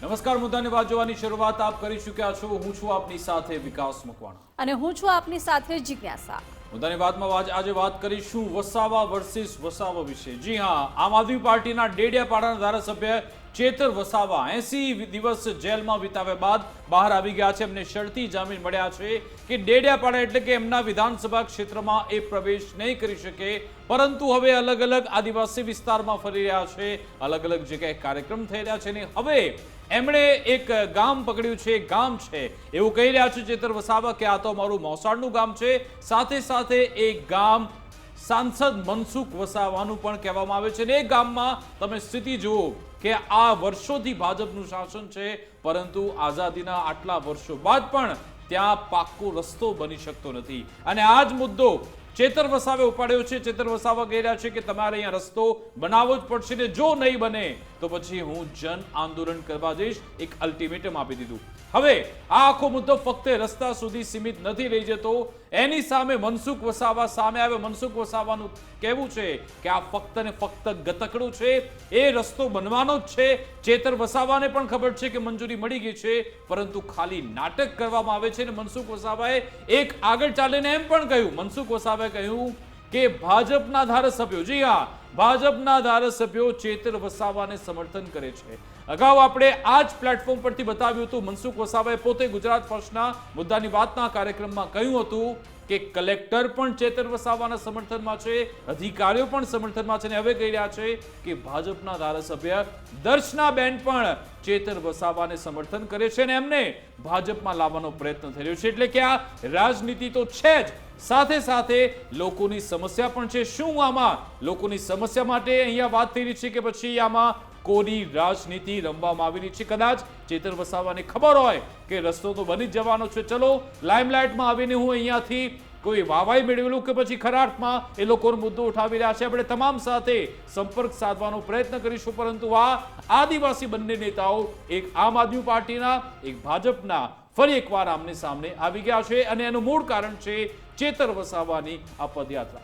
નમસ્કાર, મુદ્દાની વાત જોવાની શરૂઆત આપ કરી ચૂક્યા છો। હું છું આપની સાથે વિકાસ મકવાણા અને હું છું આપની સાથે જિજ્ઞાસા। મુદ્દાની વાતમાં આજે વાત કરીશું વસાવા વર્સિસ વસાવા વિશે। જી હા, આમ આદમી પાર્ટીના ડેડિયાપાડાના ધારાસભ્ય ચેતર વસાવા 80 દિવસ જેલમાં વિતાવ્યા બાદ બહાર આવી ગયા છે। એમને શરતી જામીન મળ્યા છે કે ડેડિયાપાડા એટલે કે એમના વિધાનસભા ક્ષેત્રમાં એ પ્રવેશ નહીં કરી શકે, પરંતુ હવે અલગ અલગ આદિવાસી વિસ્તારમાં ફરી રહ્યા છે, અલગ અલગ જગ્યાએ કાર્યક્રમ થઈ રહ્યા છે અને હવે એમણે એક ગામ પકડ્યું છે। ગામ છે એવું કહી રહ્યા છે ચેતર વસાવા કે આ તો અમારું મોસાળનું ગામ છે। સાથે સાથે એ ગામ સાંસદ મનસુખ વસાવાનું પણ કહેવામાં આવે છે। એ ગામમાં તમે સ્થિતિ જુઓ કે આ વર્ષોથી ભાજપનું શાસન છે, પરંતુ આઝાદીના આટલા વર્ષો બાદ પણ ત્યાં પાક્કો રસ્તો બની શકતો નથી અને આ જ મુદ્દો ચેતર વસાવે ઉપાડ્યો છે। ચેતર વસાવા કહી રહ્યા છે કે તમારે અહીંયા રસ્તો બનાવવો જ પડશે ને જો નહીં બને તો પછી હું જન આંદોલન કરવા જઈશ, એક અલ્ટિમેટમ આપી દીધું। હવે આ આખો મુદ્દો ફક્ત રસ્તા સુધી સીમિત નથી રહી જતો, એની સામે મનસુખ વસાવા સામે આવે। મનસુખ વસાવાનું કહેવું છે કે આ ફક્ત ને ફક્ત ગતકડું છે, એ રસ્તો બનવાનો જ છે। ચેતર વસાવાને પણ ખબર છે કે મંજૂરી મળી ગઈ છે, પરંતુ ખાલી નાટક કરવામાં આવે છે। અને મનસુખ વસાવાએ એક આગળ ચાલીને એમ પણ કહ્યું, મનસુખ વસાવાએ કહ્યું કે ભાજપના ધારાસભ્યો, જી હા, ભાજપના ધારાસભ્યો ચેતર વસાવાને સમર્થન કરે છે। અગાઉ આપણે આ જ પ્લેટફોર્મ પરથી બતાવ્યું હતું, મનસુખ વસાવાએ પોતે ગુજરાત ફર્સ્ટના મુદ્દાની વાતના કાર્યક્રમમાં કહ્યું હતું કે કલેક્ટર પણ ચેતર વસાવાના સમર્થનમાં છે, અધિકારીઓ પણ સમર્થનમાં છે અને હવે કહી રહ્યા છે કે ભાજપના ધારાસભ્ય દર્શનાબેન પણ ચેતર વસાવાને સમર્થન કરે છે અને એમને ભાજપમાં લાવવાનો પ્રયત્ન થઈ રહ્યો છે। એટલે કે આ રાજનીતિ તો છે જ, સાથે સાથે લોકોની સમસ્યા પણ છે। શું આમાં લોકોની સમસ્યા માટે અહીંયા વાત થઈ રહી છે કે પછી આમાં કોની રાજનીતિ રમવામાં આવી રહી છે? કદાચ ચેતર વસાવાને ખબર હોય કે રસ્તો તો બની જ જવાનો છે, ચલો લાઇમલાઇટમાં આવીને હું અહીંયાથી કોઈ વાવાઈ મેળવેલું કે પછી ખરા અર્થમાં એ લોકોનો મુદ્દો ઉઠાવી રહ્યા છે। આપણે તમામ સાથે સંપર્ક સાધવાનો પ્રયત્ન કરીશું, પરંતુ આ આદિવાસી બંને નેતાઓ એક આમ આદમી પાર્ટીના, એક ભાજપના ફરી એકવાર આમને સામને આવી ગયા છે અને એનું મૂળ કારણ છે ચેતર વસાવાની આ પદયાત્રા।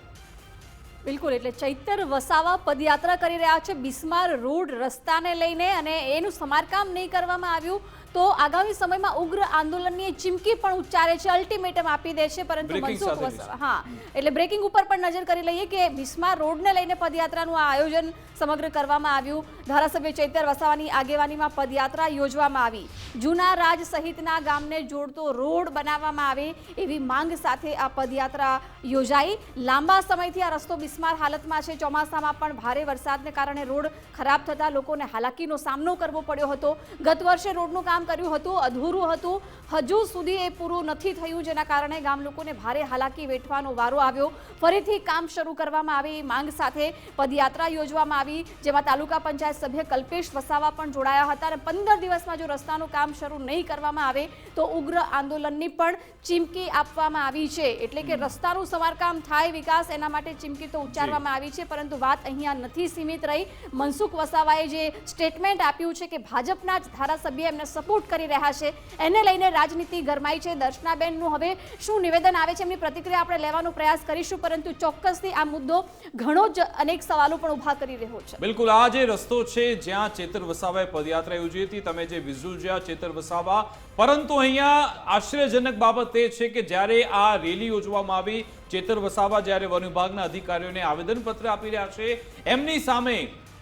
બિલકુલ, એટલે ચૈતર વસાવા પદયાત્રા કરી રહ્યા છે બિસ્માર રોડ રસ્તાને લઈને અને એનું સમારકામ નહીં કરવામાં આવ્યું તો આગામી સમયમાં ઉગ્ર આંદોલનની ચીમકી પણ ઉચ્ચારે છે, અલ્ટિમેટમ આપી દે છે। પરંતુ મનસુખ વસાવા એટલે બ્રેકિંગ ઉપર પણ નજર કરી લઈએ કે બિસ્માર રોડને લઈને પદયાત્રાનું આ આયોજન સમગ્ર કરવામાં આવ્યું। ધારાસભ્ય ચૈતર વસાવાની આગેવાનીમાં પદયાત્રા યોજવામાં આવી। જૂના રાજ સહિતના ગામને જોડતો રોડ બનાવવામાં આવે એવી માંગ સાથે આ પદયાત્રા યોજાઈ। લાંબા સમયથી આ રસ્તો બિસ્માર હાલતમાં છે। ચોમાસામાં પણ ભારે વરસાદને કારણે રોડ ખરાબ થતા લોકોને હાલાકીનો સામનો કરવો પડ્યો હતો। ગત વર્ષે રોડનું કામ કર્યું હતું, અધૂરું હતું, હજુ સુધી એ પૂરું નથી થયું, જેના કારણે ગામ લોકોને ભારે હાલાકી વેઠવાનો વારો આવ્યો। ફરીથી કામ શરૂ કરવામાં આવે એ માંગ સાથે પદયાત્રા યોજવામાં આવી, જેમાં તાલુકા પંચાયત સભ્ય કલ્પેશ વસાવા પણ જોડાયા હતા અને 15 દિવસમાં જો રસ્તાનું કામ શરૂ નહીં કરવામાં આવે તો ઉગ્ર આંદોલનની પણ ચીમકી આપવામાં આવી છે। એટલે કે રસ્તાનું સમારકામ થાય વિકાસ, એના માટે ચીમકી તો ઉચ્ચારવામાં આવી છે, પરંતુ વાત અહીંયા નથી સીમિત રહી। મનસુખ વસાવાએ જે સ્ટેટમેન્ટ આપ્યું છે કે ભાજપના જ ધારાસભ્ય એમને સપોર્ટ કરી રહ્યા છે, એને લઈને રાજનીતિ ગરમાઈ છે। દર્શનાબેનનું હવે શું નિવેદન આવે છે એમની પ્રતિક્રિયા આપણે લેવાનો પ્રયાસ કરીશું, પરંતુ ચોક્કસથી આ મુદ્દો ઘણો જ અનેક સવાલો પણ ઉભા કરી રહ્યો છે। બિલકુલ, આ જે રસ્તો છે જ્યાં ચેતર વસાવાએ પદયાત્રા યોજી હતી, તમે જે વિઝ્યુઅલ જોયા ચેતર વસાવા, પરંતુ અહીંયા આશ્ચર્યજનક બાબત એ છે કે જ્યારે આ રેલી યોજવામાં આવી, ચેતર વસાવા જ્યારે વન વિભાગના અધિકારીઓને આવેદનપત્ર આપી રહ્યા છે, એમની સામે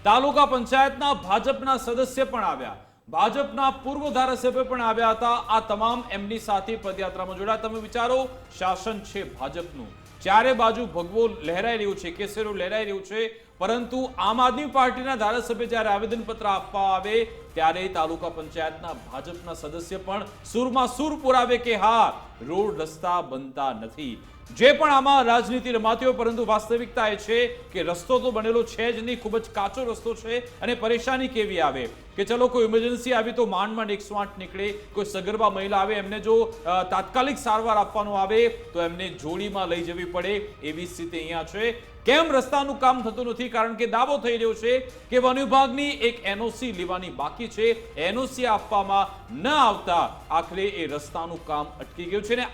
તાલુકા પંચાયતના ભાજપના સદસ્ય પણ આવ્યા, ભાજપના પૂર્વ ધારાસભ્ય પણ આવ્યા હતા। આ તમામ એમની સાથે પદયાત્રામાં જોડાયા। તમે વિચારો, શાસન છે ભાજપનું, ચારે બાજુ ભગવો લહેરાઈ રહ્યું છે, કેસરો લહેરાઈ રહ્યું છે, પરંતુ આમ આદમી પાર્ટીના ધારાસભ્ય જ્યારે આવેદનપત્ર આપવા આવે ત્યારે તાલુકા પંચાયતના ભાજપના સદસ્ય પણ સૂરમાં સૂર પુરાવે કે હા, રોડ રસ્તા બનતા નથી। જે પણ આમાં રાજનીતિ રમાતી હોય, પરંતુ વાસ્તવિકતા એ છે કે રસ્તો તો બનેલો છે જ નહીં, ખૂબ જ કાચો રસ્તો છે। અને પરેશાની કેવી આવે કે ચલો કોઈ ઇમરજન્સી આવી તો માંડ 108 નીકળે, કોઈ સગર્ભા મહિલા આવે એમને જો તાત્કાલિક સારવાર આપવાનું આવે તો એમને જોડીમાં લઈ જવી પડે, એવી સ્થિતિ અહીંયા છે। કેમ રસ્તાનું કામ થતું નથી? કારણ કે દાવો થઈ રહ્યો છે કે વન વિભાગની એક એનઓસી લેવાની બાકી છે, એનઓસી આપવામાં ન આવતા આખરે એ રસ્તાનું કામ અટકી ગયું છે। અને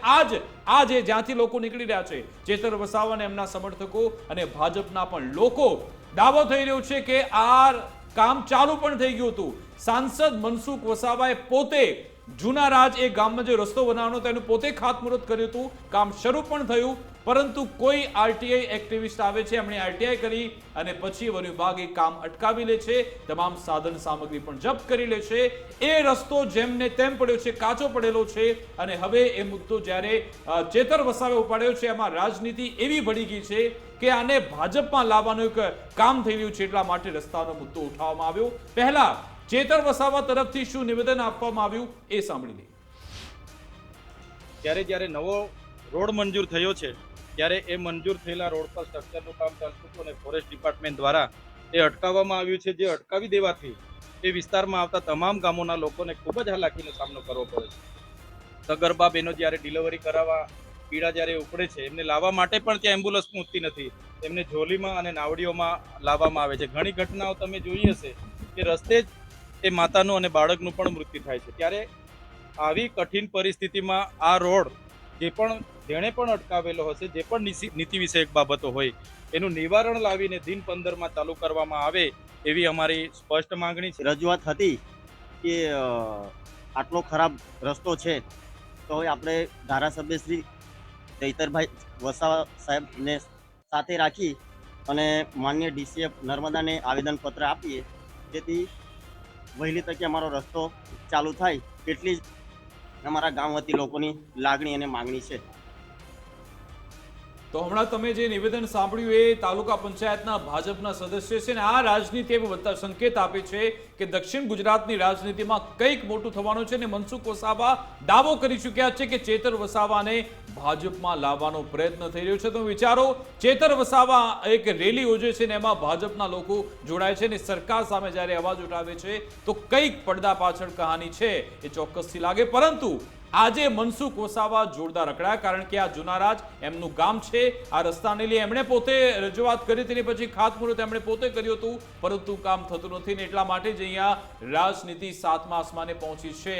આજે જ્યાંથી લોકો નીકળી રહ્યા છે, ચેતર વસાવા અને એમના સમર્થકો અને ભાજપના પણ લોકો, દાવો થઈ રહ્યો છે કે આ કામ ચાલુ પણ થઈ ગયું હતું, સાંસદ મનસુખ વસાવાએ પોતે જૂના રાજ એ ગામમાં જે રસ્તો બનાવવાનો હતો એનું પોતે ખાતમુહૂર્ત કર્યું હતું, કામ શરૂ પણ થયું, પરંતુ કોઈ આરટીઆઈ એક્ટિવિસ્ટ આવે છે, એમણે આરટીઆઈ કરી અને પછી વન વિભાગ એ કામ અટકાવી લે છે, તમામ સાધન સામગ્રી પણ જપ્ત કરી લે છે. એ રસ્તો જેમને તેમ પડ્યો છે, કાચો પડેલો છે, અને હવે એ મુદ્દો જ્યારે ચેતર વસાવે ઉપાડ્યો છે, એમાં રાજનીતિ એવી ભળી ગઈ છે કે આને ભાજપમાં લાવવાનું એક કામ થઈ રહ્યું છે, એટલા માટે રસ્તાનો મુદ્દો ઉઠાવવામાં આવ્યો. પહેલા ચેતર વસાવા તરફથી શું નિવેદન આપવામાં આવ્યું એ સાંભળી લઈએ. જ્યારે નવો રોડ મંજૂર થયો છે ત્યારે એ મંજૂર થયેલા રોડ પર સ્ટ્રક્ચરનું કામ ચાલતું હતું અને ફોરેસ્ટ ડિપાર્ટમેન્ટ દ્વારા એ અટકાવવામાં આવ્યું છે. જે અટકાવી દેવાથી એ વિસ્તારમાં આવતા તમામ ગામોના લોકોને ખૂબ જ હાલાકીનો સામનો કરવો પડે છે. સગર્ભા બહેનો જ્યારે ડિલિવરી કરાવવા પીડા જ્યારે ઉપડે છે, એમને લાવવા માટે પણ ત્યાં એમ્બ્યુલન્સ પહોંચતી નથી, એમને ઝોલીમાં અને નાવડીઓમાં લાવવામાં આવે છે. ઘણી ઘટનાઓ તમે જોઈ હશે કે રસ્તે જ એ માતાનું અને બાળકનું પણ મૃત્યુ થાય છે. ત્યારે આવી કઠિન પરિસ્થિતિમાં આ રોડ જેણે પણ અટકાવેલો હશે, જે પણ નીતિ વિષયક બાબતો હોય એનું નિવારણ લાવીને દિન 15માં ચાલુ કરવામાં આવે એવી અમારી સ્પષ્ટ માંગણી છે. રજૂઆત હતી કે આટલો ખરાબ રસ્તો છે તો હવે આપણે ધારાસભ્ય શ્રી ચૈતરભાઈ વસાવા સાહેબને સાથે રાખી અને માન્ય ડીસીએફ નર્મદાને આવેદનપત્ર આપીએ, જેથી વહેલી તકે અમારો રસ્તો ચાલુ થાય એટલી જ અમારા ગામ વતી લોકોની લાગણી અને માંગણી છે. તો હમણાં તમે જે નિવેદન સાંભળ્યું એ તાલુકા પંચાયતના ભાજપના સદસ્ય છે, અને આ રાજનીતિ એવો બધા સંકેત આપે છે કે દક્ષિણ ગુજરાતની રાજનીતિમાં કંઈક મોટું થવાનું છે, અને મનસુખ વસાવા દાવો કરી ચૂક્યા છે કે ચેતર વસાવાને ભાજપમાં લાવવાનો પ્રયત્ન થઈ રહ્યો છે. તો વિચારો, ચેતર વસાવા એક રેલી યોજે છે ને એમાં ભાજપના લોકો જોડાય છે, અને સરકાર સામે જ્યારે અવાજ ઉઠાવે છે તો કંઈક પડદા પાછળ કહાની છે એ ચોક્કસથી લાગે. પરંતુ આજે મનસુખ વસાવા જોરદાર અકળાયા, કારણ કે આ જુનારાજ એમનું ગામ છે. આ રસ્તાને લઈ એમણે પોતે રજૂઆત કરી, તેની પછી ખાતમુહૂર્ત એમણે પોતે કર્યું હતું, પરંતુ કામ થતું નથી, ને એટલા માટે જ અહીંયા રાજનીતિ સાતમા આસમાને પહોંચી છે.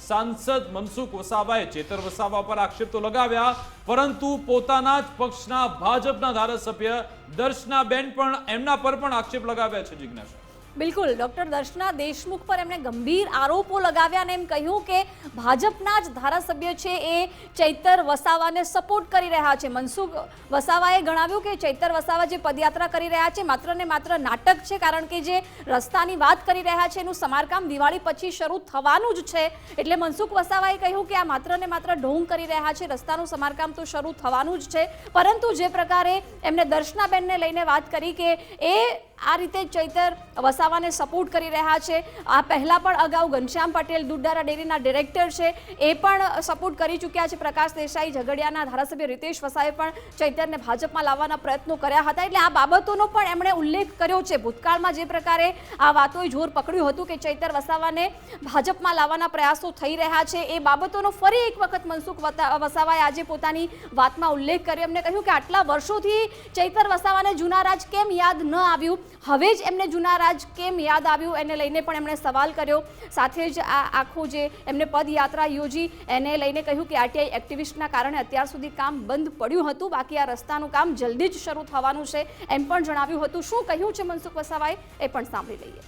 સાંસદ મનસુખ વસાવાએ ચેતર વસાવા પર આક્ષેપ તો લગાવ્યા, પરંતુ પોતાના જ પક્ષના ભાજપના ધારાસભ્ય દર્શનાબેન પણ એમના પર પણ આક્ષેપ લગાવ્યા છે. જિજ્ઞાસા, બિલકુલ, ડોક્ટર દર્શના દેશમુખ પર એમણે ગંભીર આરોપો લગાવ્યા અને એમ કહ્યું કે ભાજપના જ ધારાસભ્ય છે એ ચૈતર વસાવાને સપોર્ટ કરી રહ્યા છે. મનસુખ વસાવાએ ગણાવ્યું કે ચૈતર વસાવા જે પદયાત્રા કરી રહ્યા છે માત્ર ને માત્ર નાટક છે, કારણ કે જે રસ્તાની વાત કરી રહ્યા છે એનું સમારકામ દિવાળી પછી શરૂ થવાનું જ છે. એટલે મનસુખ વસાવાએ કહ્યું કે આ માત્ર ને માત્ર ઢોંગ કરી રહ્યા છે, રસ્તાનું સમારકામ તો શરૂ થવાનું જ છે. પરંતુ જે પ્રકારે એમને દર્શનાબેનને લઈને વાત કરી કે એ આ રીતે ચૈતર વસાવાને સપોર્ટ કરી રહ્યા છે, આ પહેલા પણ અગાઉ ઘનશ્યામ પટેલ દૂધધારા ડેરીના ડિરેક્ટર છે એ પણ સપોર્ટ કરી ચૂક્યા છે. પ્રકાશ દેસાઈ ઝઘડિયાના ધારાસભ્ય રીતેશ વસાવે પણ ચૈતરને ભાજપમાં લાવવાના પ્રયત્નો કર્યા હતા. એટલે આ બાબતોનો પણ એમણે ઉલ્લેખ કર્યો છે. ભૂતકાળમાં જે પ્રકારે આ વાતોએ જોર પકડ્યું હતું કે ચૈતર વસાવાને ભાજપમાં લાવવાના પ્રયાસો થઈ રહ્યા છે, એ બાબતોનો ફરી એક વખત મનસુખ વસાવાએ આજે પોતાની વાતમાં ઉલ્લેખ કર્યો. એમને કહ્યું કે આટલા વર્ષોથી ચૈતર વસાવાને જુનારાજ કેમ યાદ ન આવ્યું, હવે જ એમને જુનારાજ કેમ યાદ આવ્યું, એને લઈને પણ એમણે સવાલ કર્યો. સાથે જ આ આખું જે એમને પદયાત્રા યોજી એને લઈને કહ્યું કે આરટીઆઈ એક્ટિવિસ્ટના કારણે અત્યાર સુધી કામ બંધ પડ્યું હતું, બાકી આ રસ્તાનું કામ જલ્દી જ શરૂ થવાનું છે એમ પણ જણાવ્યું હતું. શું કહ્યું છે મનસુખ વસાવાએ એ પણ સાંભળી લઈએ.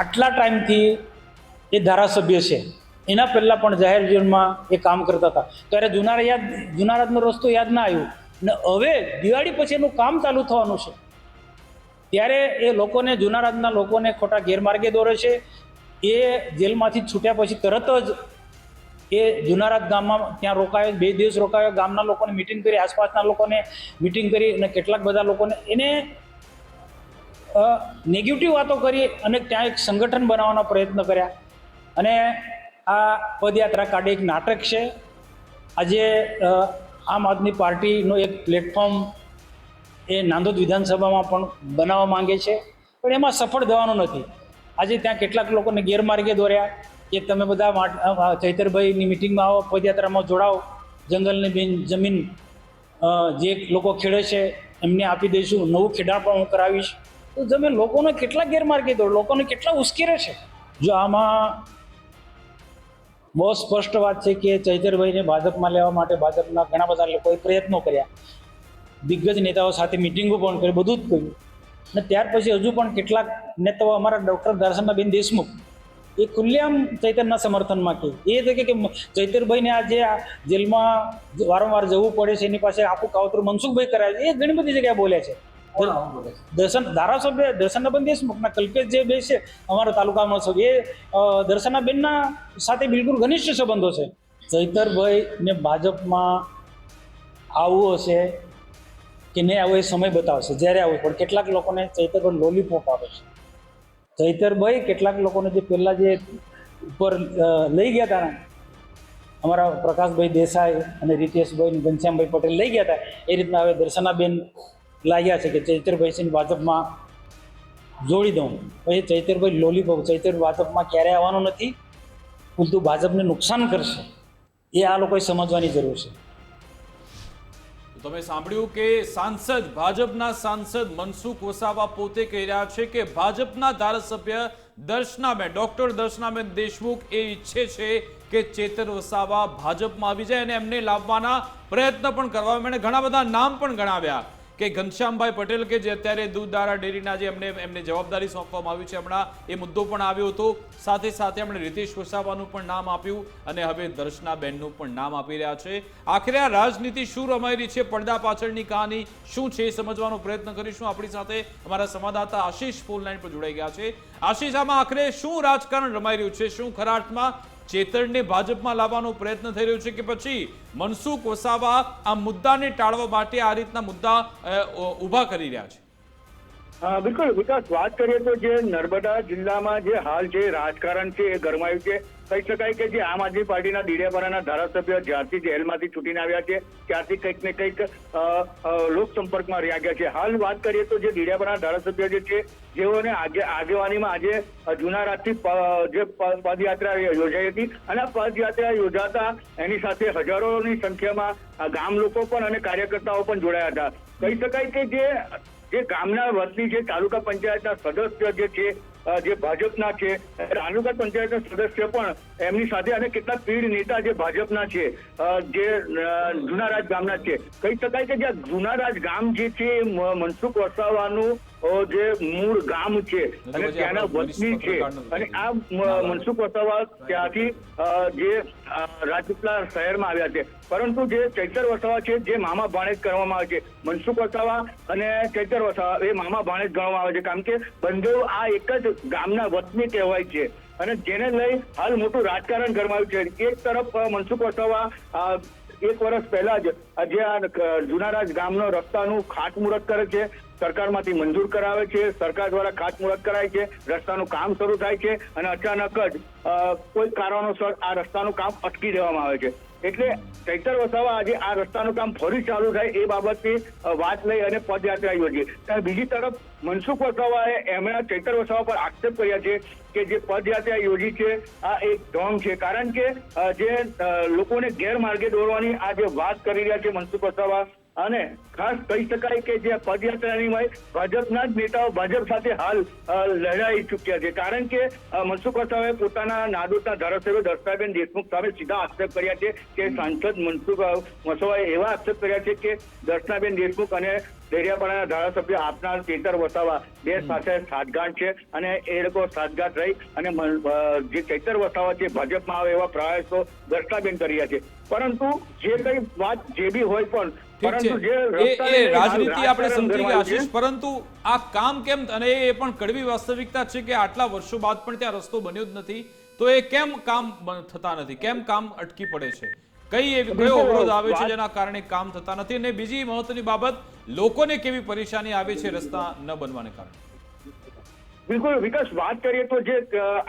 આટલા ટાઈમથી એ ધારાસભ્ય છે, એના પહેલાં પણ જાહેર જીવનમાં એ કામ કરતા હતા, ત્યારે જુનારાજનો રસ્તો યાદ ના આવ્યું, ને હવે દિવાળી પછી એનું કામ ચાલુ થવાનું છે ત્યારે એ લોકોને, જુનારાજના લોકોને ખોટા ગેરમાર્ગે દોરે છે. એ જેલમાંથી છૂટ્યા પછી તરત જ એ જુનારાજ ગામમાં ત્યાં રોકાયો, 2 દિવસ રોકાયો, ગામના લોકોને મિટિંગ કરી, આસપાસના લોકોને મિટિંગ કરી અને કેટલાક બધા લોકોને એને નેગેટિવ વાતો કરી અને ત્યાં એક સંગઠન બનાવવાનો પ્રયત્ન કર્યા. અને આ પદયાત્રા કાઢી એક નાટક છે. આજે આમ આદમી પાર્ટીનો એક પ્લેટફોર્મ એ નાંદોદ વિધાનસભામાં પણ બનાવવા માંગે છે, પણ એમાં સફળ થવાનું નથી. આજે ત્યાં કેટલાક લોકોને ગેરમાર્ગે દોર્યા કે તમે બધા ચૈતરભાઈની મિટિંગમાં આવો, પદયાત્રામાં જોડાઓ, જંગલની જમીન જે લોકો ખેડે છે એમને આપી દઈશું, નવું ખેડાણ પણ હું કરાવીશ. તો તમે લોકોને કેટલા ગેરમાર્ગે દોડો, લોકોને કેટલા ઉશ્કેરે છે. જો આમાં બહુ સ્પષ્ટ વાત છે કે ચૈતરભાઈને ભાજપમાં લેવા માટે ભાજપના ઘણા બધા લોકોએ પ્રયત્નો કર્યા, દિગ્ગજ નેતાઓ સાથે મિટિંગો પણ કરી, બધું જ કર્યું, અને ત્યાર પછી હજુ પણ કેટલાક નેતાઓ અમારા ડૉક્ટર દર્શનાબેન દેશમુખ એ ખુલ્લેઆમ ચૈતરના સમર્થનમાં કહે એ છે કે ચૈતરભાઈને આ જે આ જેલમાં વારંવાર જવું પડે છે એની પાસે આખું કાવતરું મનસુખભાઈ કરાવે છે, એ ઘણી બધી જગ્યાએ બોલે છે. ધારાસભ્ય દર્શનાબેન દેશમુખના કલ્પેશ જે બે છે અમારા તાલુકામાં એ દર્શનાબેનના સાથે બિલકુલ ઘનિષ્ઠ સંબંધો છે. ચૈતરભાઈ ને ભાજપમાં આવવું હશે કે નહીં આવો એ સમય બતાવશે, જ્યારે આવું. પણ કેટલાક લોકોને ચૈતરભાઈ લોલીપોપ આપે છે. ચૈતરભાઈ કેટલાક લોકોને જે પહેલાં જે ઉપર લઈ ગયા હતા ને, અમારા પ્રકાશભાઈ દેસાઈ અને રીતેશભાઈ ઘનશ્યામભાઈ પટેલ લઈ ગયા હતા, એ રીતના હવે દર્શનાબેન લાગ્યા છે કે ચૈતરભાઈ ભાજપમાં જોડી દઉં. એ ચૈતરભાઈ લોલીપોપ, ચૈતર ભાજપમાં ક્યારેય આવવાનું નથી, ઉલટું ભાજપને નુકસાન કરશે, એ આ લોકોએ સમજવાની જરૂર છે. તમે સાંભળ્યું કે સાંસદ ભાજપના સાંસદ મનસુખ વસાવા પોતે કહી રહ્યા છે કે ભાજપના ધારાસભ્ય દર્શનાબેન ડોક્ટર દર્શનાબેન દેશમુખ એ ઈચ્છે છે કે ચેતર વસાવા ભાજપમાં આવી જાય અને એમને લાવવાના પ્રયત્ન પણ કરવા. એમણે ઘણા બધા નામ પણ ગણાવ્યા કે ઘનશ્યામભાઈ પટેલ કે જે અત્યારે દૂધધારા ડેરીના જે એમને જવાબદારી સોંપવામાં આવી છે હમણાં, એ મુદ્દો પણ આવ્યો હતો. સાથે સાથે એમણે રીતેશ વસાવાનું પણ નામ આપ્યું અને હવે દર્શનાબેનનું પણ નામ આપી રહ્યા છે. આખરે આ રાજનીતિ શું રમાઈ રહી છે, પડદા પાછળની કહાની શું છે, એ સમજવાનો પ્રયત્ન કરીશું. આપણી સાથે અમારા સંવાદદાતા આશીષ ફોન લાઈન પર જોડાઈ ગયા છે. આશીષ, આમાં આખરે શું રાજકારણ રમાઈ રહ્યું છે? શું ખરા અર્થમાં ચેતરને ભાજપમાં લાવવાનો પ્રયત્ન થઈ રહ્યો છે કે પછી મનસુખ વસાવા આ મુદ્દાને ટાળવા માટે આ રીતના મુદ્દા ઊભા કરી રહ્યા છે? બિલકુલ વિકાસ, વાત કરીએ તો જે નર્મદા જિલ્લામાં જે હાલ જે રાજકારણ છે એ ગરમાયું છે. કહી શકાય કે જે આમ આદમી પાર્ટીના ડેડિયાપાડાના ધારાસભ્ય જ્યારથી જેલમાંથી છૂટીને આવ્યા છે ત્યારથી કંઈક ને કંઈક લોકસંપર્કમાં રહ્યા ગયા છે. હાલ વાત કરીએ તો જે ડેડિયાપાડાના ધારાસભ્ય જે છે જેઓને આગેવાનીમાં આજે જૂના રાજથી જે પદયાત્રા યોજાઈ હતી અને આ પદયાત્રા યોજાતા એની સાથે હજારોની સંખ્યામાં ગામ લોકો પણ અને કાર્યકર્તાઓ પણ જોડાયા હતા. કહી શકાય કે જે ગામના વતની જે તાલુકા પંચાયતના સદસ્ય જે છે જે ભાજપના છે, તાલુકા પંચાયતના સદસ્ય પણ એમની સાથે અને કેટલાક પીઢ નેતા જે ભાજપના છે જે જુનારાજ ગામના છે. કહી શકાય કે જે જુનારાજ ગામ જે છે મનસુખ વસાવાનું જે મૂળ ગામ છે અને ત્યાંના વતની છે અને આ મનસુખ વસાવા ત્યાંથી જે રાજપીપળા શહેરમાં આવ્યા છે. પરંતુ જે ચૈતર વસાવા છે જે મામા ભાણેજ કરવામાં આવે છે, મનસુખ વસાવા અને ચૈતર વસાવા એ મામા ભાણેજ ગણવામાં આવે છે, કારણ કે બંને આ એક જ ગામના વતની કહેવાય છે અને જેને લઈ હાલ મોટું રાજકારણ ગરમાયું છે. એક તરફ મનસુખ વસાવા 1 વર્ષ પહેલા જ જે આ જુનારાજ ગામનો રસ્તાનું ખાતમુહૂર્ત કરે છે, સરકારમાંથી મંજૂર કરાવે છે, સરકાર દ્વારા ખાતમુહૂર્ત કરાય છે, રસ્તાનું કામ શરૂ થાય છે અને અચાનક જ કોઈ કારણોસર આ રસ્તાનું કામ અટકી દેવામાં આવે છે. એટલે ચૈતર વસાવા આજે આ રસ્તાનું કામ ફરી ચાલુ થાય એ બાબતની વાત લઈ અને પદયાત્રા યોજી. બીજી તરફ મનસુખ વસાવાએ એમના ચૈતર વસાવા પર આક્ષેપ કર્યા છે કે જે પદયાત્રા યોજી છે આ એક ઢોંગ છે, કારણ કે જે લોકોને ગેરમાર્ગે દોરવાની આ જે વાત કરી રહ્યા છે મનસુખ વસાવા, અને ખાસ કહી શકાય કે જે પદયાત્રાની ભાજપના જ નેતાઓ ભાજપ સાથે હાલ લડાઈ ચૂક્યા છે, કારણ કે મનસુખ વસાવાએ પોતાના નાદોદના ધારાસભ્ય દર્શનાબેન દેશમુખ સામે સીધા આક્ષેપ કર્યા છે કે સાંસદ મનસુખ વસાવાએ એવા આક્ષેપ કર્યા છે કે દર્શનાબેન દેશમુખ અને ડેડિયાપાડાના ધારાસભ્ય આપનાર ચૈતર વસાવા બે સાથે સાઠગાંઠ છે અને એ લોકો સાઠગાંઠ રહી અને જે ચૈતર વસાવા છે ભાજપમાં આવે એવા પ્રયાસો દર્શનાબેન કર્યા છે. પરંતુ જે કઈ વાત જે બી હોય પણ રાજનીતિ આપણે સમજી ગયા આશીષ, પરંતુ આ કામ કેમ, અને એ પણ કડવી વાસ્તવિકતા છે કે આટલા વર્ષો બાદ પણ ત્યાં રસ્તો બન્યો જ નથી, તો એ કેમ કામ થતા નથી, કેમ કામ અટકી પડે છે, કયો અવરોધ આવે છે જેના કારણે કામ થતા નથી? અને બીજી મહત્વની બાબત, લોકોને કેવી પરેશાની આવે છે રસ્તા ન બનવાને કારણે? બિલકુલ વિકાસ, વાત કરીએ તો જે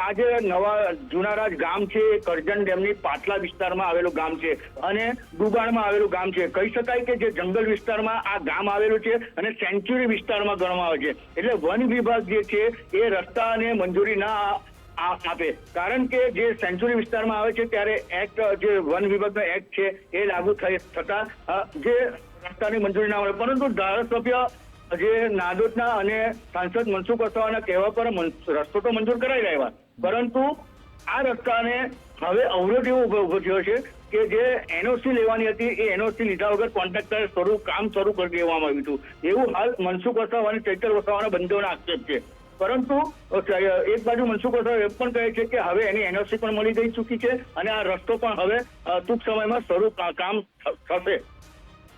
આજે નવા જુનારાજ ગામ છે એ કરજણ ડેમની પાટલા વિસ્તારમાં આવેલું ગામ છે અને ડુબાણમાં આવેલું ગામ છે. કહી શકાય કે જે જંગલ વિસ્તારમાં આ ગામ આવેલું છે અને સેન્ચ્યુરી વિસ્તારમાં ગણવામાં આવે છે. એટલે વન વિભાગ જે છે એ રસ્તાને મંજૂરી ના આપે, કારણ કે જે સેન્ચ્યુરી વિસ્તારમાં આવે છે ત્યારે એક્ટ, જે વન વિભાગનો એક્ટ છે એ લાગુ થતા જે રસ્તાની મંજૂરી ના મળે. પરંતુ ધારાસભ્ય જે નાદોદના અને સાંસદ મનસુખ વસાવાના કહેવા પર રસ્તો તો મંજૂર કરાઈ રહ્યા, પરંતુ આ રસ્તાને હવે અવરોધ એવો ઉભો થયો છે કે જે એનઓસી લેવાની હતી એ એનઓસી લીધા વગર કોન્ટ્રાક્ટરે કામ શરૂ કરી દેવામાં આવ્યું હતું એવું હાલ મનસુખ વસાવા અને ચૈતર વસાવાના બંધોના આક્ષેપ છે. પરંતુ એક બાજુ મનસુખ વસાવા એ પણ કહે છે કે હવે એની એનઓસી પણ મળી ગઈ ચૂકી છે અને આ રસ્તો પણ હવે ટૂંક સમયમાં શરૂ કામ થશે.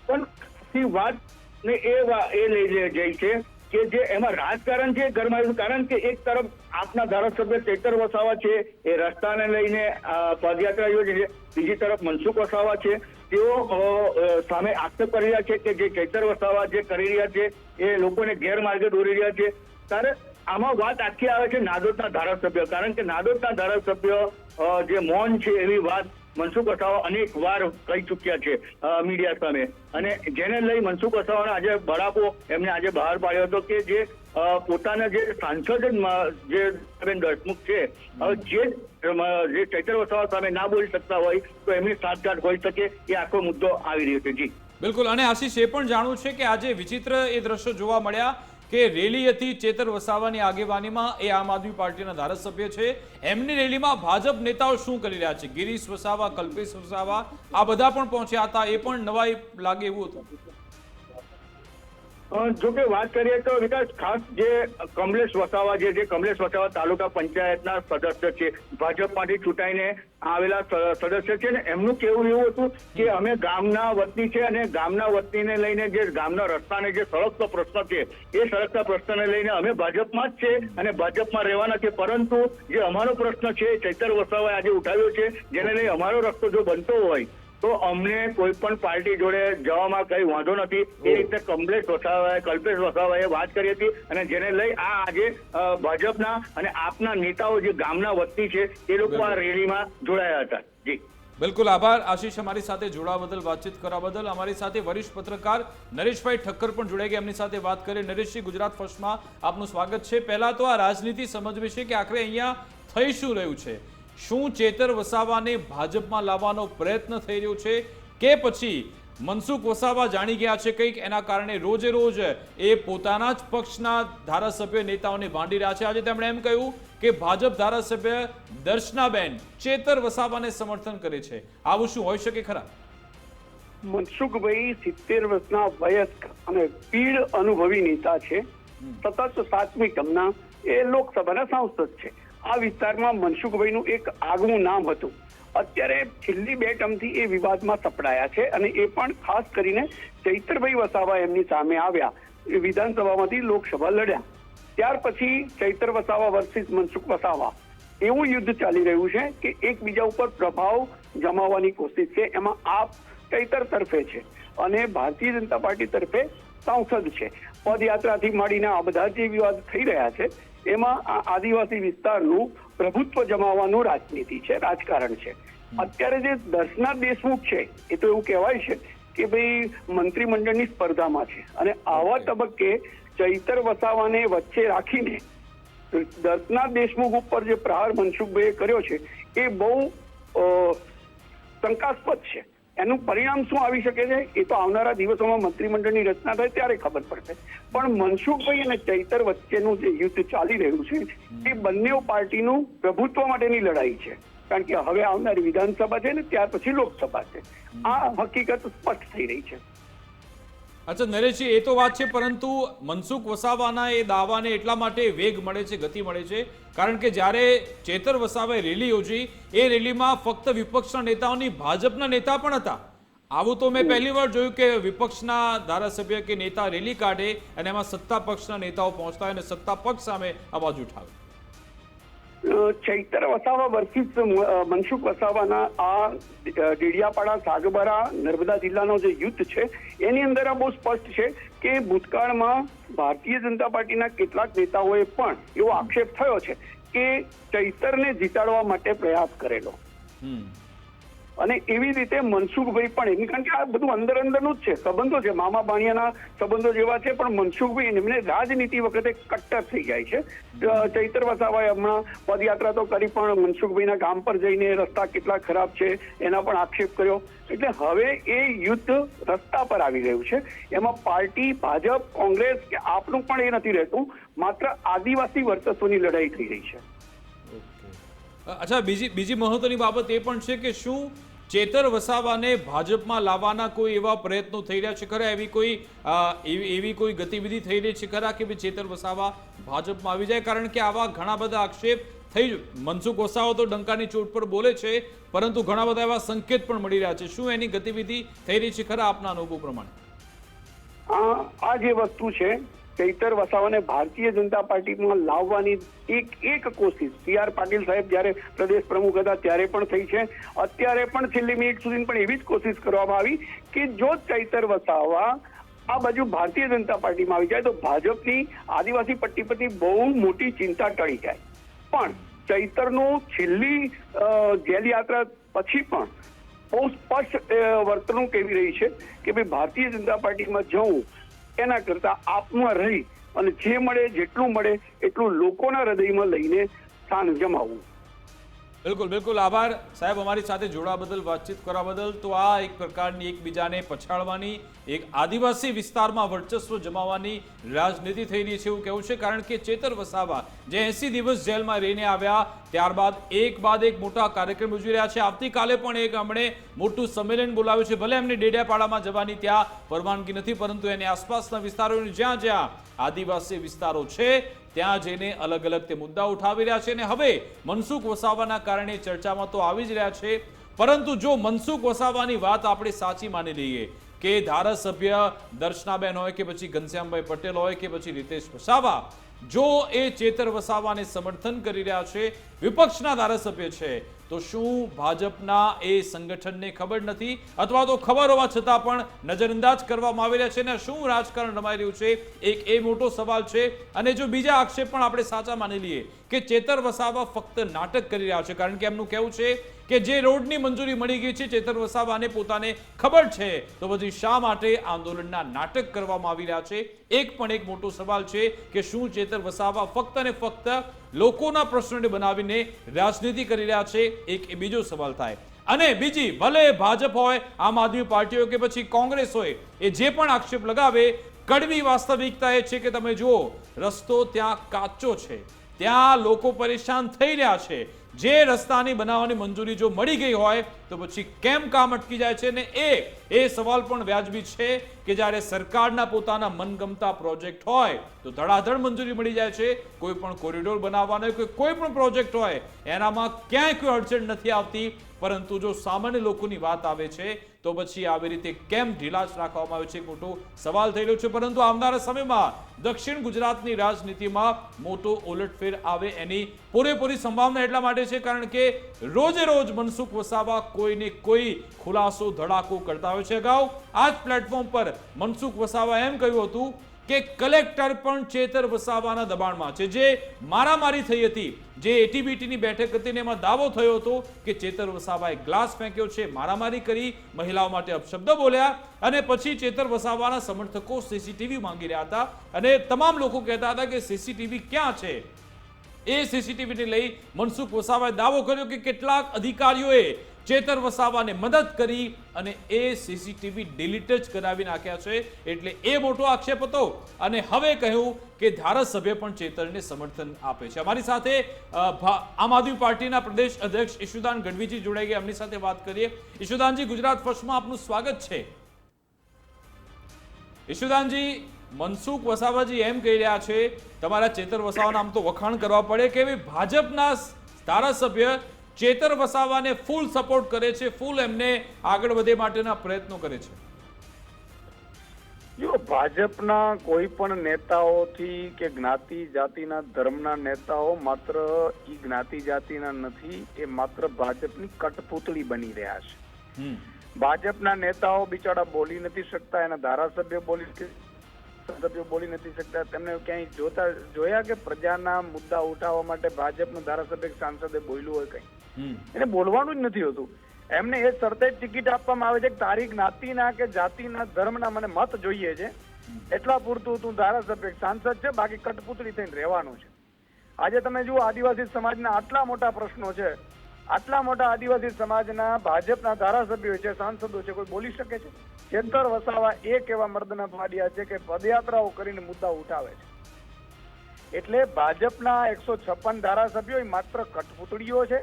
પણ વાત ને એ લઈ જાય છે કે જે એમાં રાજકારણ છે ગરમાયું, કારણ કે એક તરફ આપના ધારાસભ્ય ચૈતર વસાવા છે એ રસ્તાને લઈને પદયાત્રા યોજે છે, બીજી તરફ મનસુખ વસાવા છે તેઓ સામે આક્ષેપ કરી રહ્યા છે કે જે ચૈતર વસાવા જે કરી રહ્યા છે એ લોકોને ગેરમાર્ગે દોરી રહ્યા છે. ત્યારે આમાં વાત આખી આવે છે નાદોદના ધારાસભ્ય, કારણ કે નાદોદના ધારાસભ્ય જે મૌન છે એવી વાત મનસુખ વસાવા અનેક વાર કહી ચુક્યા છે મીડિયા સામે, અને જેને લઈ મનસુખ વસાવાને આજે બળાપો એમને આજે બહાર પાડ્યો હતો કે જે પોતાના જે સાંસદ જે દેશમુખ છે જે ચૈતર વસાવા સામે ના બોલી શકતા હોય તો એમની સાઠગાંઠ હોઈ શકે, એ આખો મુદ્દો આવી રહ્યો છે. જી બિલકુલ. અને આશીષ, એ પણ જાણવું છે કે આજે વિચિત્ર એ દ્રશ્યો જોવા મળ્યા કે રેલી હતી ચેતર વસાવાની આગેવાનીમાં, એ આમ આદમી પાર્ટીના ધારાસભ્ય છે, એમની રેલીમાં ભાજપ નેતાઓ શું કરી રહ્યા છે? ગિરીશ વસાવા, કલ્પેશ વસાવા આ બધા પણ પહોંચ્યા હતા, એ પણ નવાઈ લાગે એવું હતું. જો કે વાત કરીએ તો વિકાસ, ખાસ જે કમલેશ વસાવા જે કમલેશ વસાવા તાલુકા પંચાયતના સદસ્ય છે, ભાજપમાંથી ચૂંટાઈને આવેલા સદસ્ય છે ને, એમનું કહેવું એવું હતું કે અમે ગામના વતની છે અને ગામના વતનીને લઈને જે ગામના રસ્તાને જે સળગતો પ્રશ્ન છે એ સળગતા પ્રશ્નને લઈને અમે ભાજપમાં જ છે અને ભાજપમાં રહેવાના છે, પરંતુ જે અમારો પ્રશ્ન છે ચૈતર વસાવાએ આજે ઉઠાવ્યો છે, જેને લઈ અમારો રસ્તો જો બનતો હોય તો અમને કોઈ પણ પાર્ટી જોડે જવામાં કઈ વાંધો નથી, એ રીતે કમલેશ વસાવાએ, કલ્પેશ વસાવાએ વાત કરી હતી, અને જેને લઈ આ આજે ભાજપના અને આપના નેતાઓ જે ગામના વતની છે એ લોકો આ રેલીમાં જોડાયા હતા. જી બિલકુલ, આભાર આશીષ, અમારી સાથે જોડાવા બદલ, વાતચીત કરવા બદલ. અમારી સાથે વરિષ્ઠ પત્રકાર નરેશભાઈ ઠક્કર પણ જોડાઈ ગયા, એમની સાથે વાત કરી. નરેશજી, ગુજરાત ફર્સ્ટમાં આપનું સ્વાગત છે. પહેલા તો આ રાજનીતિ સમજવી છે કે આખરે અહીંયા થઈ શું રહ્યું છે? શું ચેતર વસાવાને ભાજપમાં લાવવાનો પ્રયત્ન થઈ રહ્યો છે કે પછી મનસુખ વસાવા જાણી ગયા છે કંઈક, એના કારણે રોજે રોજ એ પોતાના જ પક્ષના ધારાસભ્ય નેતાઓને ભાંડી રહ્યા છે? આજે તેમણે એમ કહ્યું કે ભાજપ ધારાસભ્ય દર્શનાબેન ચેતર વસાવાને સમર્થન કરે છે. આવું શું હોઈ શકે ખરા? મનસુખભાઈ 70 વર્ષના વયસ્ક અને પીઢ અનુભવી નેતા છે, સતત 7મી ટર્મના એ લોકસભાના સાંસદ છે. આ વિસ્તારમાં મનસુખભાઈનું એક આગવું નામ હતું. અત્યારે છેલ્લી 2 ટર્મથી એ વિવાદમાં સપડાયા છે અને એ પણ ખાસ કરીને ચૈતરભાઈ વસાવા એમની સામે આવ્યા, વિધાનસભામાંથી લોકસભા લડ્યા, ત્યાર પછી ચૈતર વસાવા વર્સિસ મનસુખ વસાવા એવું યુદ્ધ ચાલી રહ્યું છે કે એકબીજા ઉપર પ્રભાવ જમાવવાની કોશિશ છે. એમાં આપ ચૈતર તરફે છે અને ભારતીય જનતા પાર્ટી તરફે સાંસદ છે. પદયાત્રાથી માંડીને આ બધા જે વિવાદ થઈ રહ્યા છે એમાં આ આદિવાસી વિસ્તારનું પ્રભુત્વ જમાવવાનું રાજનીતિ છે, રાજકારણ છે. અત્યારે જે દર્શના દેશમુખ છે એ તો એવું કહેવાય છે કે ભાઈ મંત્રીમંડળની સ્પર્ધામાં છે, અને આવા તબક્કે ચૈતર વસાવાને વચ્ચે રાખીને દર્શના દેશમુખ ઉપર જે પ્રહાર મનસુખભાઈએ કર્યો છે એ બહુ શંકાસ્પદ છે. એનું પરિણામ શું આવી શકે છે એ તો આવનારા દિવસોમાં મંત્રીમંડળની રચના થાય ત્યારે ખબર પડશે. પણ મનસુખભાઈ અને ચૈતર વચ્ચેનું જે યુદ્ધ ચાલી રહ્યું છે એ બંને પાર્ટીનું પ્રભુત્વ માટેની લડાઈ છે, કારણ કે હવે આવનારી વિધાનસભા છે ને ત્યાર પછી લોકસભા છે. આ હકીકત સ્પષ્ટ થઈ રહી છે. અચ્છા નરેશજી, એ તો વાત છે, પરંતુ મનસુખ વસાવાના એ દાવાને એટલા માટે વેગ મળે છે, ગતિ મળે છે, કારણ કે જ્યારે ચેતર વસાવાએ રેલી યોજી એ રેલીમાં ફક્ત વિપક્ષના નેતાઓની ભાજપના નેતા પણ હતા. આવું તો મેં પહેલી વાર જોયું કે વિપક્ષના ધારાસભ્ય કે નેતા રેલી કાઢે અને એમાં સત્તા પક્ષના નેતાઓ પહોંચતા હોય અને સત્તા પક્ષ સામે અવાજ ઉઠાવે. ચૈતર વસાવા વર્સિસ મનસુખ વસાવાના આ ડેડિયાપાડા, સાગબારા, નર્મદા જિલ્લાનો જે યુદ્ધ છે એની અંદર આ બહુ સ્પષ્ટ છે કે ભૂતકાળમાં ભારતીય જનતા પાર્ટીના કેટલાક નેતાઓએ પણ એવો આક્ષેપ થયો છે કે ચૈતરને જીતાડવા માટે પ્રયાસ કરેલો, અને એવી રીતે મનસુખભાઈ પણ, કારણ કે આ બધું અંદર અંદરનું જ છે, સંબંધો છે, મામા ભાણિયાના સંબંધો જેવા છે. પણ મનસુખભાઈ એમને રાજનીતિ વખતે કટ્ટર થઈ જાય છે. ચૈતર વસાવાએ હમણાં પદયાત્રા તો કરી, પણ મનસુખભાઈના ગામ પર જઈને રસ્તા કેટલા ખરાબ છે એના પણ આક્ષેપ કર્યો. એટલે હવે એ યુદ્ધ રસ્તા પર આવી રહ્યું છે. એમાં પાર્ટી, ભાજપ, કોંગ્રેસ કે આપનું પણ એ નથી રહેતું, માત્ર આદિવાસી વર્ચસ્વની લડાઈ થઈ રહી છે. અચ્છા, બીજી મહત્વની બાબત એ પણ છે કે શું ચેતર વસાવાને ભાજપમાં લાવવાના કોઈ એવા પ્રયત્નો થઈ રહ્યા છે ખરા? એવી કોઈ ગતિવિધિ થઈ રહી છે ખરા કે ભાઈ ચેતર વસાવા ભાજપમાં આવી જાય? કારણ કે આવા ઘણા બધા આક્ષેપ મનસુખ વસાવા તો ડંકાની ચોટ પર બોલે છે, પરંતુ ઘણા બધા એવા સંકેત પણ મળી રહ્યા છે. શું એની ગતિવિધિ થઈ રહી છે ખરા આપના અનુભવ પ્રમાણે? આ જે વસ્તુ છે, ચૈતર વસાવાને ભારતીય જનતા પાર્ટીમાં લાવવાની એક કોશિશ CR પાટીલ સાહેબ જ્યારે પ્રદેશ પ્રમુખ હતા ત્યારે પણ થઈ છે. અત્યારે પણ છેલ્લી મિનિટ સુધી પણ એવી જ કોશિશ કરવામાં આવી કે જો ચૈતર વસાવા આ બાજુ ભારતીય જનતા પાર્ટીમાં આવી જાય તો ભાજપની આદિવાસી પટ્ટી પરથી બહુ મોટી ચિંતા ટળી જાય. પણ ચૈતરનું છેલ્લી જેલ યાત્રા પછી પણ બહુ સ્પષ્ટ વર્તણૂક એવી રહી છે કે ભાઈ ભારતીય જનતા પાર્ટીમાં જવું એના કરતા આપમાં રહી અને જે મળે જેટલું મળે એટલું લોકોના હૃદયમાં લઈને સ્થાન જમાવવું. બિલકુલ આભાર સાહેબ, અમારી સાથે જોડાવા બદલ, વાતચીત કરવા બદલ. તો આ એક પ્રકારની એકબીજાને પછાડવાની, એક આદિવાસી વિસ્તારમાં વર્ચસ્વ જમાવવાની રાજનીતિ થઈ રહી છે એવું કહેવું છે. કારણ કે ચેતર વસાવા જે 80 દિવસ જેલમાં રહીને આવ્યા ત્યારબાદ એક બાદ એક મોટા કાર્યક્રમ ઉજવી રહ્યા છે. આવતીકાલે પણ એક એમણે મોટું સંમેલન બોલાવ્યું છે. ભલે એમને ડેડિયાપાડામાં જવાની ત્યાં પરવાનગી નથી, પરંતુ એની આસપાસના વિસ્તારોની જ્યાં જ્યાં આદિવાસી વિસ્તારો છે ત્યાં જઈને અલગ અલગ તે મુદ્દા ઉઠાવી રહ્યા છે. અને હવે મનસુખ વસાવાના કારણે ચર્ચામાં તો આવી જ રહ્યા છે. પરંતુ જો મનસુખ વસાવાની વાત આપણે સાચી માની લઈએ કે ધારાસભ્ય દર્શનાબેન હોય કે પછી ઘનશ્યામભાઈ પટેલ હોય કે પછી રીતેશ વસાવા, જો એ ચેતર વસાવાને સમર્થન કરી રહ્યા છે, વિપક્ષના ધારાસભ્ય છે, તો શું ભાજપના એ સંગઠનને ખબર નથી, અથવા તો ખબર હોવા છતાં પણ નજરઅંદાજ કરવામાં આવી રહ્યા છે? ને શું રાજકારણ રમાઈ રહ્યું છે, એક એ મોટો સવાલ છે. અને જો બીજા આક્ષેપ પણ આપણે સાચા માની લઈએ કે ચેતર વસાવા ફક્ત નાટક કરી રહ્યા છે, કારણ કે એમનું કહેવું છે કે જે રોડની મંજૂરી મળી ગઈ છે ચેતર વસાવાને પોતાને ખબર છે, તો પછી શા માટે આંદોલનના નાટક કરવામાં આવી રહ્યા છે? એક પણ એક મોટો સવાલ છે કે શું ચેતર વસાવા ફક્ત અને ફક્ત લોકોના પ્રશ્નોને બનાવીને રાજનીતિ કરી રહ્યા છે? એક એ બીજો સવાલ થાય. અને બીજી, ભલે ભાજપ હોય, આમ આદમી પાર્ટી હોય કે પછી કોંગ્રેસ હોય, એ જે પણ આક્ષેપ લગાવે, કડવી વાસ્તવિકતા એ છે કે તમે જુઓ, રસ્તો ત્યાં કાચો છે, ત્યાં લોકો પરેશાન થઈ રહ્યા છે. જે રસ્તાની બનાવવાની મંજૂરી જો મળી ગઈ હોય તો પછી કેમ કામ અટકી જાય છે? ને એ સવાલ પણ વ્યાજબી છે કે જ્યારે સરકારના પોતાના મનગમતા પ્રોજેક્ટ હોય તો ધડાધડ મંજૂરી મળી જાય છે. કોઈ પણ કોરિડોર બનાવવાનો કોઈ પણ પ્રોજેક્ટ હોય એનામાં ક્યાંય કોઈ અડચણ નથી આવતી. પરંતુ જો સામાન્ય લોકોની વાત આવે છે તો પછી આવી રીતે કેમ ઢીલાશ રાખવામાં આવે છે, મોટો સવાલ થઈ રહ્યો છે. પરંતુ આવનારા સમયમાં દક્ષિણ ગુજરાતની રાજનીતિમાં મોટો ઉલટફેર આવે એની પૂરેપૂરી સંભાવના એટલા માટે છે કારણ કે રોજે રોજ મનસુખ વસાવા કોઈને કોઈ ખુલાસો ધડાકો કરતા હોય છે. અગાઉ આ જ પ્લેટફોર્મ પર મનસુખ વસાવા એમ કહ્યું હતું કે કલેક્ટર પણ ચેતર વસાવાના દબાણમાં છે. જે મારામારી થઈ હતી, જે એટીબીટીની બેઠક હતી ને એમાં દાવો થયો હતો કે ચેતર વસાવાએ ગ્લાસ ફેંક્યો છે, મારામારી કરી, મહિલાઓ માટે અપશબ્દ બોલ્યા, અને પછી ચેતર વસાવાના સમર્થકો સીસીટીવી માંગી રહ્યા હતા અને તમામ લોકો કહેતા હતા કે સીસીટીવી ક્યાં છે? એ સીસીટીવીને લઈ મનસુખ વસાવાએ દાવો કર્યો કે કેટલાક અધિકારીઓએ ચેતર વસાવાને મદદ કરી અને એ સીસીટીવી ડિલીટ જ કરાવી નાખ્યા છે. એટલે એ મોટો આક્ષેપ હતો. અને હવે કહ્યું કે ધારાસભ્ય પણ ચેતરને સમર્થન આપે છે. અમારી સાથે આમ આદમી પાર્ટીના પ્રદેશ અધ્યક્ષ ઈશુદાન ગઢવીજી જોડાઈ ગયા, એમની સાથે વાત કરીએ. ઈશુદાનજી, ગુજરાત ફર્સ્ટમાં આપનું સ્વાગત છે. ઈશુદાનજી, મનસુખ વસાવાજી એમ કહી રહ્યા છે, તમારા ચેતર વસાવાના આમ તો વખાણ કરવા પડે કે ભાજપના ધારાસભ્ય ચેતર વસાવાને ફૂલ સપોર્ટ કરે છે, ફૂલ એમને આગળ વધે માટેના પ્રયત્નો કરે છે. જો ભાજપના કોઈ પણ નેતાઓથી કે જ્ઞાતિ જાતિના ધર્મના નેતાઓ માત્ર ઈ જ્ઞાતિ જાતિના નથી, એ માત્ર ભાજપની કઠપૂતળી બની રહ્યા છે. ભાજપના નેતાઓ બિચારા બોલી નથી શકતા, એના ધારાસભ્ય બોલી નથી શકતા. તેમને ક્યાંય જોયા કે પ્રજાના મુદ્દા ઉઠાવવા માટે ભાજપનું ધારાસભ્ય સાંસદે બોલ્યું હોય કઈ? એને બોલવાનું જ નથી હોતું. એમને એ શરતે ટિકિટ આપવામાં આવે છે કે તારી જ્ઞાતિના કે જાતિના ધર્મના મને મત જોઈએ છે, એટલા પૂરતું તું ધારાસભ્ય સાંસદ છે, બાકી કઠપૂતળી થઈને રહેવાનું છે. આજે તમે જુઓ, આદિવાસી સમાજના આટલા મોટા પ્રશ્નો છે, આટલા મોટા આદિવાસી સમાજના ભાજપના ધારાસભ્યો છે, સાંસદો છે, કોઈ બોલી શકે છે? ચેતર વસાવા એક એવા મર્દના ફાડ્યા છે કે પદયાત્રાઓ કરીને મુદ્દા ઉઠાવે છે. એટલે ભાજપના 156 ધારાસભ્યો માત્ર કઠપૂતળીઓ છે.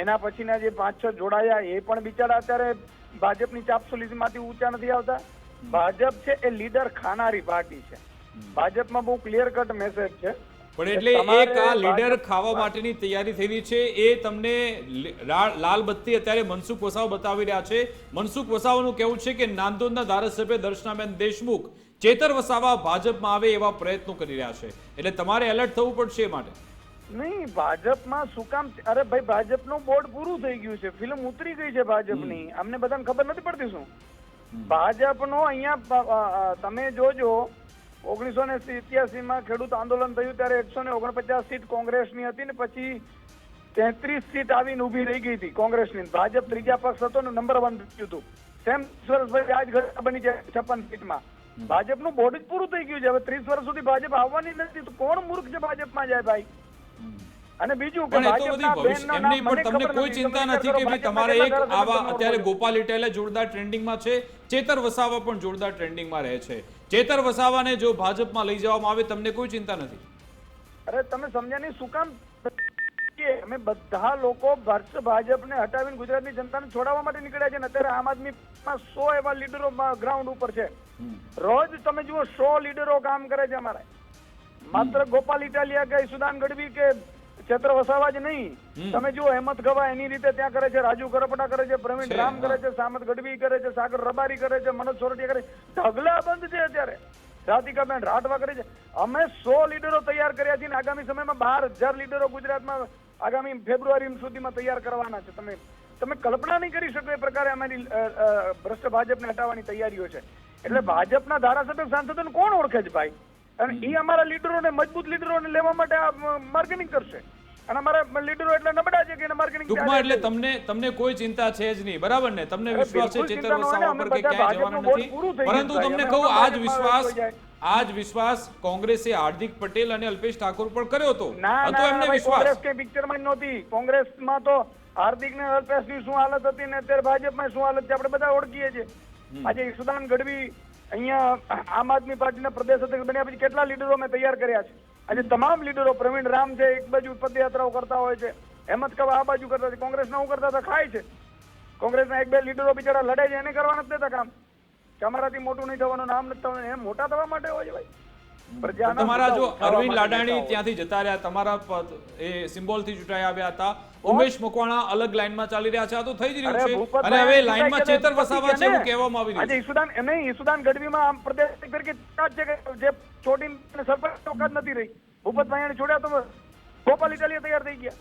એના પછીના જે 5-6 જોડાયા એ પણ બિચારા અત્યારે ભાજપની ચાપસુલીમાંથી ઊંચા નથી આવતા. ભાજપ છે એ લીડર ખાનારી પાર્ટી છે. ભાજપમાં બહુ ક્લિયર કટ મેસેજ છે. પણ એટલે એક આ લીડર ખાવા માટેની તૈયારી થઈ રહી છે એ તમને લાલ બત્તી અત્યારે મનસુખ વસાવા બતાવી રહ્યા છે. મનસુખ વસાવાનું કહેવું છે કે નાંદોદના ધારાસભ્ય દર્શનાબેન દેશમુખ ચેતર વસાવા ભાજપમાં આવે એવા પ્રયત્નો કરી રહ્યા છે, એટલે તમારે એલર્ટ થવું પડશે એ માટે. નહીં, ભાજપમાં શું કામ? અરે ભાઈ, ભાજપનું બોર્ડ પૂરું થઈ ગયું છે, ફિલ્મ ઉતરી ગઈ છે ભાજપની. અમને બધાને ખબર નથી પડતી શું? ભાજપનો અહીંયા તમે જોજો, 1987 ખેડૂત આંદોલન થયું ત્યારે 149 સીટ કોંગ્રેસની હતી ને પછી 33 સીટ આવીને ઉભી રહી ગઈ હતી કોંગ્રેસની. ભાજપ ત્રીજા પક્ષ હતો ને નંબર 1 થયું હતું. સેમ વર્ષ આજ ઘટના બની જાય 56 સીટમાં. ભાજપનું બોર્ડ જ પૂરું થઈ ગયું છે. હવે 30 વર્ષ સુધી ભાજપ આવવાની નથી તો કોણ મૂર્ખ છે ભાજપમાં જાય ભાઈ? અને બીજું કે ભાજપના બેનનો નામ મને તમને ખબર કોઈ ચિંતા નથી કે ભાઈ તમારે એક આવા અત્યારે ગોપાલ ઇટાલિયા જોરદાર ટ્રેન્ડિંગમાં છે, ચેતર વસાવા પણ જોરદાર ટ્રેન્ડિંગમાં રહે છે. ચેતર વસાવાને જો ભાજપમાં લઈ જવામાં આવે તમને કોઈ ચિંતા નથી? અરે તમે સમજ્યા નહીં શું કામ? કે અમે બધા લોકો ભાજપને હટાવીને ગુજરાતની જનતાને છોડાવવા માટે નીકળ્યા છે ને અત્યારે આમ આદમીમાં 100 એવા લીડરો ગ્રાઉન્ડ ઉપર છે. રોજ તમે જુઓ 100 લીડરો કામ કરે છે અમારે. માત્ર ગોપાલ ઇટાલિયા કે ઈસુદાન ગઢવી કે ચેતર વસાવા જ નહીં, તમે જુઓ હેમંત ગવા એની રીતે ત્યાં કરે છે, રાજુ કરપડા કરે છે, પ્રવીણ રામ કરે છે, સામત ગઢવી કરે છે, સાગર રબારી કરે છે, મનોજ સોરઠિયા કરે છે, ઢગલા બંધ છે અત્યારે. રાધિકાબેન રાઠવા કરે છે. અમે 100 લીડરો તૈયાર કર્યા છે ને આગામી સમયમાં 12,000 લીડરો ગુજરાતમાં આગામી ફેબ્રુઆરી સુધીમાં તૈયાર કરવાના છે. તમે કલ્પના નહીં કરી શકો એ પ્રકારે અમારી ભ્રષ્ટ ભાજપને હટાવવાની તૈયારીઓ છે. એટલે ભાજપના ધારાસભ્ય સાંસદોને કોણ ઓળખે છે ભાઈ? અને એ અમારા લીડરોને, મજબૂત લીડરોને લેવા માટે આ માર્કેટિંગ કરશે. અને અમારા લીડરો એટલે નબળા છે કે એને માર્કેટિંગ ટૂંકમાં એટલે તમને કોઈ ચિંતા છે જ નહીં, બરાબર ને? તમને વિશ્વાસ છે ચેતર વસાવા પર કે ક્યાંય જવાનું નથી. પરંતુ તમને કહું આજ વિશ્વાસ કોંગ્રેસે હાર્દિક પટેલ અને અલ્પેશ ઠાકોર પર કર્યો હતો. હતો એમને વિશ્વાસ. કોંગ્રેસ કે પિક્ચરમાં નહોતી. કોંગ્રેસમાં તો હાર્દિક ને અલ્પેશની શું હાલત હતી ને અત્યારે ભાજપમાં શું હાલત છે આપણે બધા ઓળખીએ છીએ. આજે ઈસુદાન ગઢવી અહીંયા આમ આદમી પાર્ટીના પ્રદેશ અધ્યક્ષ બન્યા પછી કેટલા લીડરો મેં તૈયાર કર્યા છે. આજે તમામ લીડરો, પ્રવીણ રામ છે એક બાજુ પદયાત્રાઓ કરતા હોય છે, હેમંત કવા આ બાજુ કરતા છે, કોંગ્રેસના હું કરતા હતા ખાય છે. કોંગ્રેસના 1-2 લીડરો બિચારા લડે છે, એને કરવા નથી દેતા કામ કે અમારાથી મોટું નહીં થવાનું, નામ નથી થવાનું. એમ મોટા થવા માટે હોય છે ભાઈ. તમારા જો અરવિંદ લાડાણી ત્યાંથી જતા રહ્યા, તમારા એ સિમ્બોલ થી ચૂંટાઈ આવ્યા હતા. ઉમેશ મકવાણા અલગ લાઈનમાં ચાલી રહ્યા છે. આ તો થઈ જ રહ્યું છે અને હવે લાઈનમાં ચેતર વસાવા છે એવું કહેવામાં આવી રહ્યું છે. આજે ઈસુદાન ગઢવીમાં આમ પ્રદેશ તરીકે છે કે જે છોડીને સરપંચ ચોકાત નથી રહી. ભૂપતભાઈ છોડ્યા તો ગોપાલ ઇટાલિયા તૈયાર થઈ ગયા.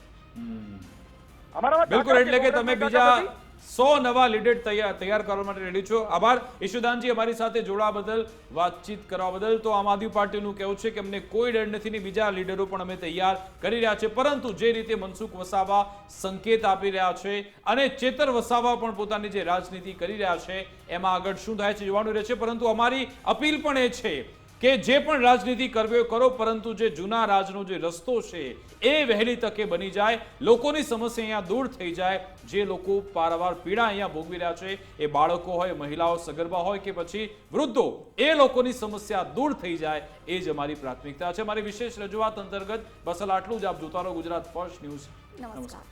અમારા બિલકુલ, એટલે કે તમે બીજા 100 નવા લીડર તૈયાર કરવા માટે રેડી છો. આભાર ઈશુદાનજી અમારી સાથે જોડવા બદલ, વાતચીત કરવા બદલ. તો આમ આદમી પાર્ટીનું કહેવું છે કે અમને કોઈ ડર નથી ને બીજા લીડરો પણ અમે તૈયાર કરી રહ્યા છે. પરંતુ જે રીતે મનસુખ વસાવા સંકેત આપી રહ્યા છે અને ચેતર વસાવા પણ પોતાની જે રાજનીતિ કરી રહ્યા છે એમાં આગળ શું થાય છે જોવાનું રહેશે. પરંતુ અમારી અપીલ પણ એ છે કે જે પણ રાજનીતિ કરવી કરો, પરંતુ જે જૂના રાજનો જે રસ્તો છે એ વહેલી તકે બની જાય, લોકોની સમસ્યા અહીંયા દૂર થઈ જાય. જે લોકો પારાવાર પીડા અહીંયા ભોગવી રહ્યા છે, એ બાળકો હોય, મહિલાઓ, સગર્ભા હોય કે પછી વૃદ્ધો, એ લોકોની સમસ્યા દૂર થઈ જાય એ જ અમારી પ્રાથમિકતા છે. અમારી વિશેષ રજૂઆત અંતર્ગત બસ આટલું જ. આપ જોતા રહો ગુજરાત ફર્સ્ટ ન્યૂઝ. નમસ્કાર.